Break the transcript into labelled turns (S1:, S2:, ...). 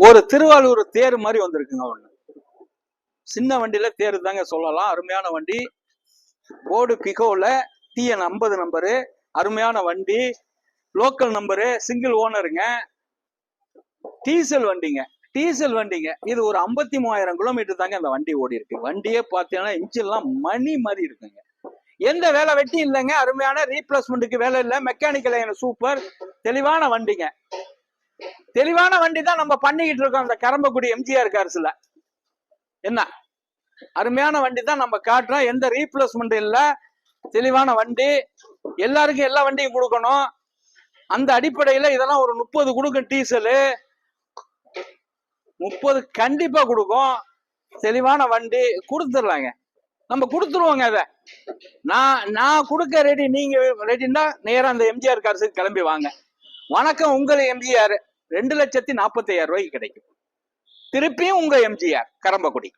S1: ஒரு திருவாரூர் தேர் மாதிரி வந்திருக்குங்க ஒண்ணு. சின்ன வண்டியில தேர் தாங்க சொல்லலாம். அருமையான வண்டி. போர்டு பிகோல TN 50 நம்பரு. அருமையான வண்டி. லோக்கல் நம்பரு, சிங்கிள் ஓனருங்க. டீசல் வண்டிங்க. டீசல் வண்டிங்க. இது ஒரு 53,000 கிலோமீட்டர் தாங்க அந்த வண்டி ஓடி இருக்கு. வண்டியே பார்த்தீங்கன்னா இன்ஜின்லாம் மணி மாதிரி இருக்குங்க. எந்த வேலை வெட்டி இல்லைங்க. அருமையான ரீப்ளேஸ்மெண்ட்டுக்கு வேலை இல்லை. Mechanical super. தெளிவான வண்டிங்க. தெளிவான வண்டி தான் நம்ம பண்ணிக்கிட்டு இருக்கோம் அந்த கரம்பக்குடி எம்ஜிஆர் கார்ஸ்ல. என்ன அருமையான வண்டி தான் நம்ம காட்டுறோம். எந்த ரீப்ளேஸ்மெண்ட் இல்ல. தெளிவான வண்டி. எல்லாருக்கும் எல்லா வண்டியும் கொடுக்கணும். அந்த அடிப்படையில இதெல்லாம் ஒரு 30 கொடுக்கும். டீசலு 30 கண்டிப்பா கொடுக்கும். தெளிவான வண்டி கொடுத்துடலாங்க. நம்ம கொடுத்துருவோங்க. அதை நான் கொடுக்க ரெடி. நீங்க ரெடின்னா நேரம் அந்த எம்ஜிஆர் கார்ஸுக்கு கிளம்பி வாங்க. வணக்கம், உங்கள் எம்ஜிஆர் 2,40,000 ரூபாய்க்கு கிடைக்கும். திருப்பியும் உங்க எம்ஜிஆர் கரம்பக்குடி.